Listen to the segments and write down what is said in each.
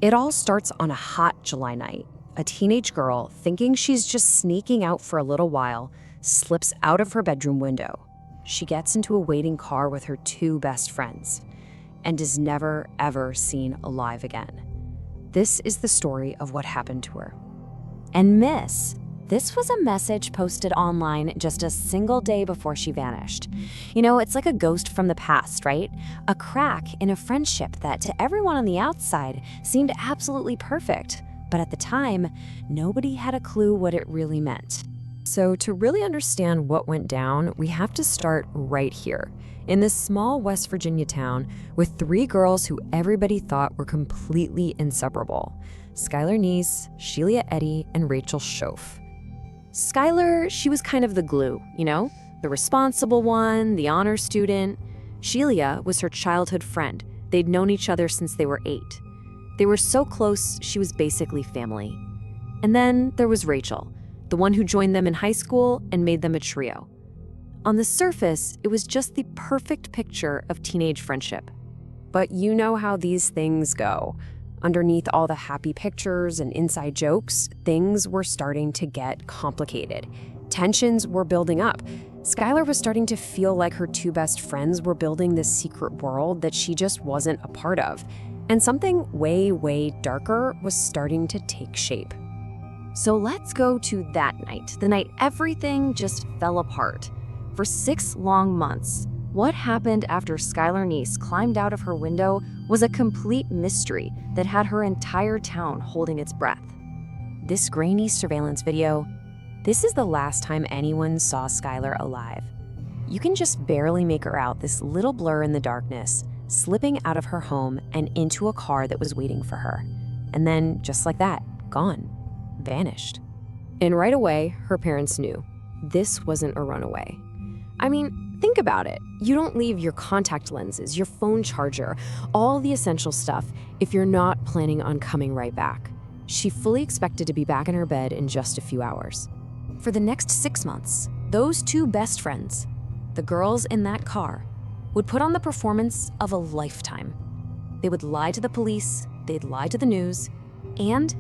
It all starts on a hot July night. A teenage girl, thinking she's just sneaking out for a little while, slips out of her bedroom window. She gets into a waiting car with her two best friends and is never, ever seen alive again. This is the story of what happened to her. And miss, this was a message posted online just a single day before she vanished. You know, it's like a ghost from the past, right? A crack in a friendship that to everyone on the outside seemed absolutely perfect. But at the time, nobody had a clue what it really meant. So to really understand what went down, we have to start right here, in this small West Virginia town with three girls who everybody thought were completely inseparable: Skylar Neese, Sheila Eddy, and Rachel Schoaf. Skylar, she was kind of the glue, you know? The responsible one, the honor student. Sheila was her childhood friend. They'd known each other since they were 8. They were so close, she was basically family. And then there was Rachel, the one who joined them in high school and made them a trio. On the surface, it was just the perfect picture of teenage friendship. But you know how these things go. Underneath all the happy pictures and inside jokes, things were starting to get complicated. Tensions were building up. Skylar was starting to feel like her two best friends were building this secret world that she just wasn't a part of. And something way, way darker was starting to take shape. So let's go to that night, the night everything just fell apart. For 6 long months, what happened after Skylar Neese climbed out of her window was a complete mystery that had her entire town holding its breath. This grainy surveillance video, this is the last time anyone saw Skylar alive. You can just barely make her out, this little blur in the darkness, slipping out of her home and into a car that was waiting for her. And then, just like that, gone, vanished. And right away, her parents knew this wasn't a runaway. I mean, think about it. You don't leave your contact lenses, your phone charger, all the essential stuff if you're not planning on coming right back. She fully expected to be back in her bed in just a few hours. For the next 6 months, those two best friends, the girls in that car, would put on the performance of a lifetime. They would lie to the police, they'd lie to the news, and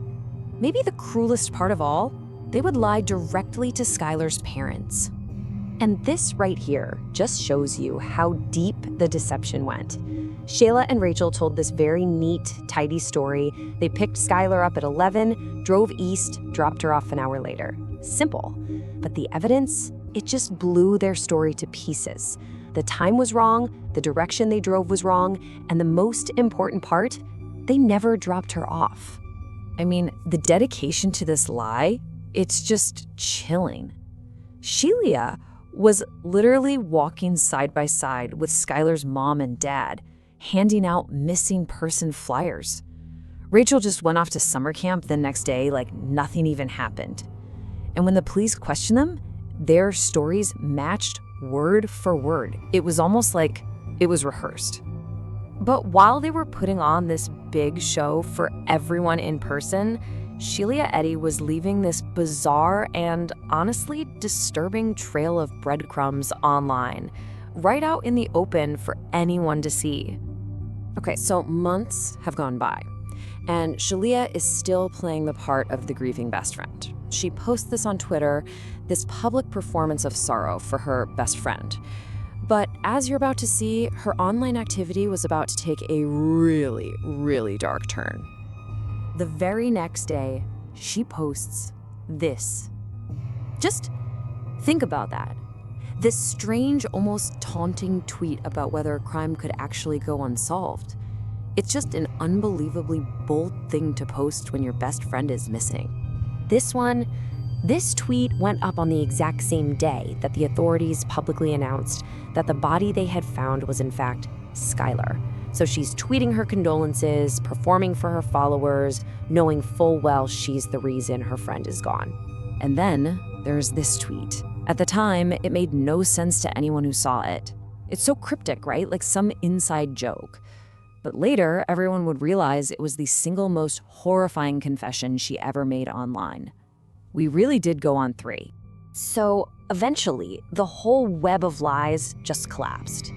maybe the cruelest part of all, they would lie directly to Skylar's parents. And this right here just shows you how deep the deception went. Sheila and Rachel told this very neat, tidy story. They picked Skylar up at 11, drove east, dropped her off an hour later. Simple. But the evidence, it just blew their story to pieces. The time was wrong, the direction they drove was wrong, and the most important part, they never dropped her off. I mean, the dedication to this lie, it's just chilling. Sheila was literally walking side by side with Skylar's mom and dad, handing out missing person flyers. Rachel just went off to summer camp the next day like nothing even happened. And when the police questioned them, their stories matched word for word. It was almost like it was rehearsed. But while they were putting on this big show for everyone in person, Sheila Eddy was leaving this bizarre and honestly disturbing trail of breadcrumbs online, right out in the open for anyone to see. Okay, so months have gone by, and Sheila is still playing the part of the grieving best friend. She posts this on Twitter, this public performance of sorrow for her best friend. But as you're about to see, her online activity was about to take a really, really dark turn. The very next day, she posts this. Just think about that. This strange, almost taunting tweet about whether a crime could actually go unsolved. It's just an unbelievably bold thing to post when your best friend is missing. This tweet went up on the exact same day that the authorities publicly announced that the body they had found was in fact Skylar. So she's tweeting her condolences, performing for her followers, knowing full well she's the reason her friend is gone. And then there's this tweet. At the time, it made no sense to anyone who saw it. It's so cryptic, right? Like some inside joke. But later, everyone would realize it was the single most horrifying confession she ever made online. We really did go on 3. So eventually, the whole web of lies just collapsed.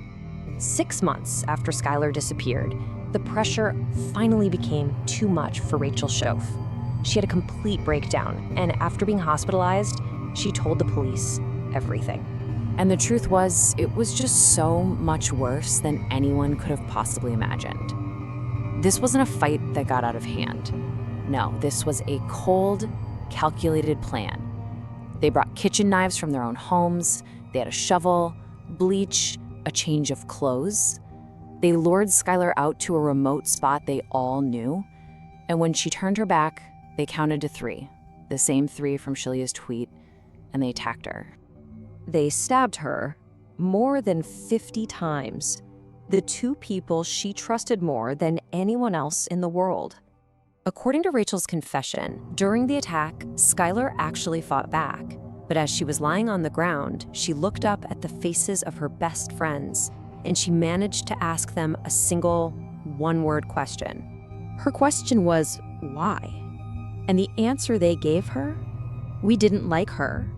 6 months after Skylar disappeared, The pressure finally became too much for Rachel Schoaf. She had a complete breakdown, and after being hospitalized, she told the police everything. And the truth was, it was just so much worse than anyone could have possibly imagined. This wasn't a fight that got out of hand. No, this was a cold, calculated plan. They brought kitchen knives from their own homes, they had a shovel, bleach, a change of clothes. They lured Skylar out to a remote spot they all knew, and when she turned her back, they counted to 3, the same 3 from Shilia's tweet, and they attacked her. They stabbed her more than 50 times, the 2 people she trusted more than anyone else in the world. According to Rachel's confession, during the attack, Skylar actually fought back, but as she was lying on the ground, she looked up at the faces of her best friends, and she managed to ask them a single, one-word question. Her question was, why? And the answer they gave her? We didn't like her.